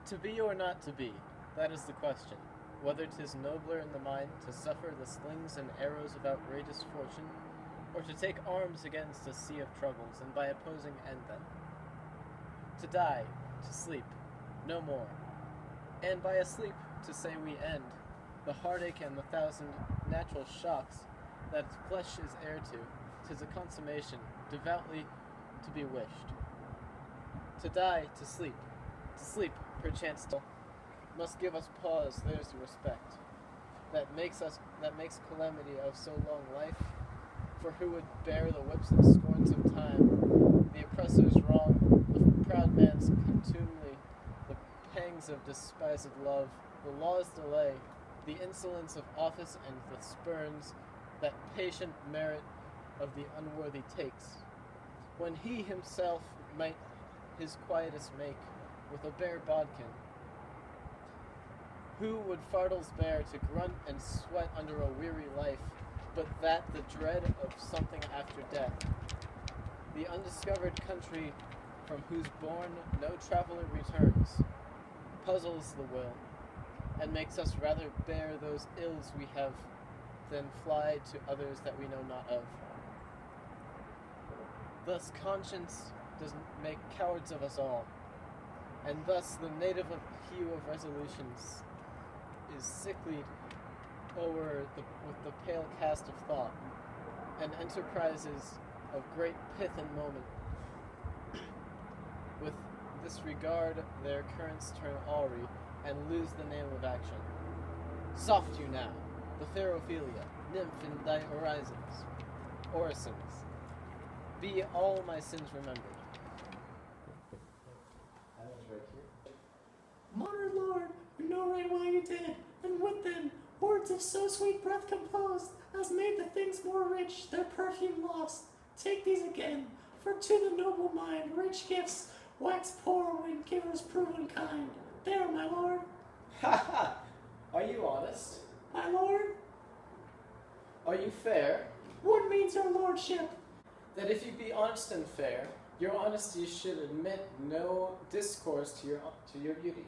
To be or not to be, that is the question. Whether 'tis nobler in the mind to suffer the slings and arrows of outrageous fortune, or to take arms against a sea of troubles, and by opposing end them. To die, to sleep, no more. And by a sleep, to say we end, the heartache and the thousand natural shocks that flesh is heir to, 'tis a consummation, devoutly to be wished. To die, to sleep, perchance still, must give us pause, there's the respect, that makes calamity of so long life, for who would bear the whips and scorns of time, the oppressor's wrong, the proud man's contumely, the pangs of despised love, the law's delay, the insolence of office and the spurns that patient merit of the unworthy takes, when he himself might his quietus make with a bare bodkin? Who would fardels bear to grunt and sweat under a weary life, but that the dread of something after death? The undiscovered country from whose bourne no traveller returns, puzzles the will, and makes us rather bear those ills we have than fly to others that we know not of. Thus conscience does make cowards of us all, and thus the native of hue of resolutions is sicklied with the pale cast of thought, and enterprises of great pith and moment. With this regard their currents turn awry, and lose the name of action. Soft you now, the Therophilia, nymph in thy orisons. Be all my sins remembered. That was right here. Modern Lord, we know right why you did, and with them, words of so sweet breath composed, as made the things more rich, their perfume lost. Take these again, for to the noble mind, rich gifts wax poor when givers prove unkind. There, my lord. Ha ha! Are you honest? My lord? Are you fair? What means your lordship? That if you be honest and fair, your honesty should admit no discourse to your beauty.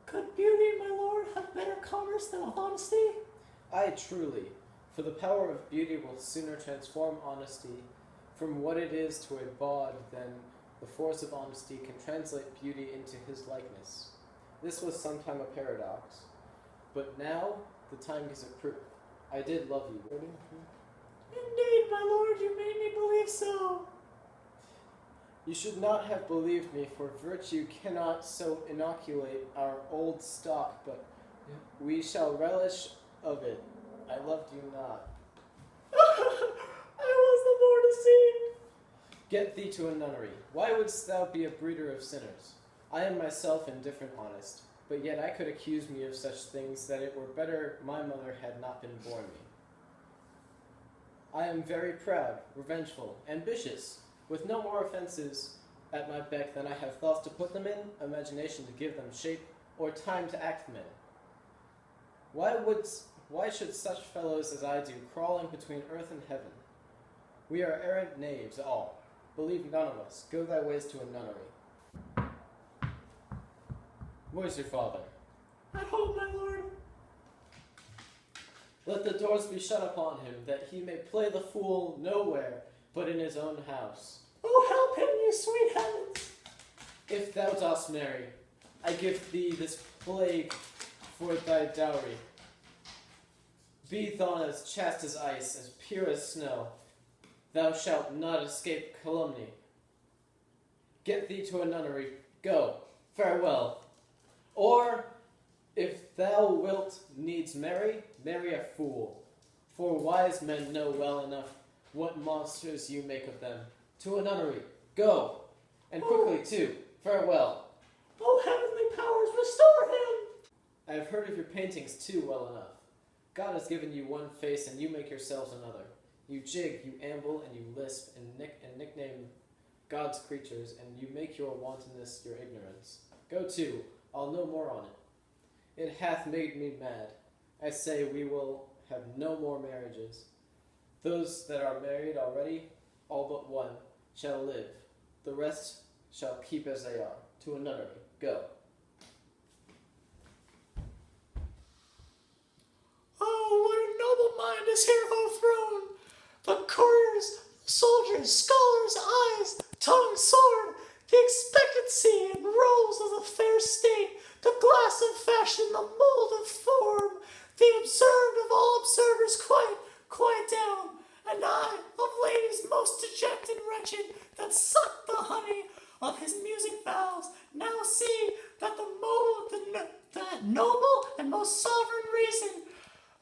Could beauty, my lord, have better commerce than honesty? Aye, truly, for the power of beauty will sooner transform honesty from what it is to a bawd than the force of honesty can translate beauty into his likeness. This was sometime a paradox, but now the time gives it proof. I did love you. Indeed, my lord, you made me believe so. You should not have believed me, for virtue cannot so inoculate our old stock, but we shall relish of it. I loved you not. I was the more deceived. Get thee to a nunnery. Why wouldst thou be a breeder of sinners? I am myself indifferent honest, but yet I could accuse me of such things that it were better my mother had not been born me. I am very proud, revengeful, ambitious, with no more offences at my beck than I have thoughts to put them in, imagination to give them shape, or time to act them in. Why should such fellows as I do crawl in between earth and heaven? We are errant knaves all. Believe none of us. Go thy ways to a nunnery. Where's your father? At home, my lord. Let the doors be shut upon him, that he may play the fool nowhere but in his own house. Oh, help him, you sweet heavens! If thou dost marry, I give thee this plague for thy dowry. Be thou as chaste as ice, as pure as snow. Thou shalt not escape calumny. Get thee to a nunnery. Go. Farewell. Or, if thou wilt needs marry, marry a fool. For wise men know well enough what monsters you make of them. To a nunnery. Go. And quickly, too. Farewell. Oh, heavenly powers, restore him! I have heard of your paintings too well enough. God has given you one face, and you make yourselves another. You jig, you amble, and you lisp, and nickname God's creatures, and you make your wantonness your ignorance. Go to, I'll know more on it. It hath made me mad. I say we will have no more marriages. Those that are married already, all but one, shall live. The rest shall keep as they are. To a nunnery. Go. Oh, what a noble mind is here o'erthrown! The couriers, soldiers, scholars, eyes, tongue, sword, the expectancy and rolls of the fair state, the glass of fashion, the mold of form, the observed of all observers quite down, and I, of ladies most dejected wretched, that suck the honey of his music vows, now see that that noble and most sovereign reason,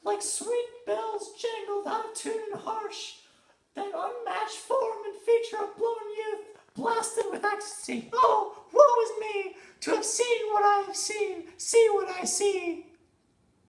like sweet bells jangled out of tune and harsh, that unmatched form and feature of blown youth, blasted with ecstasy. Oh, woe is me, to have seen what I have seen, see what I see.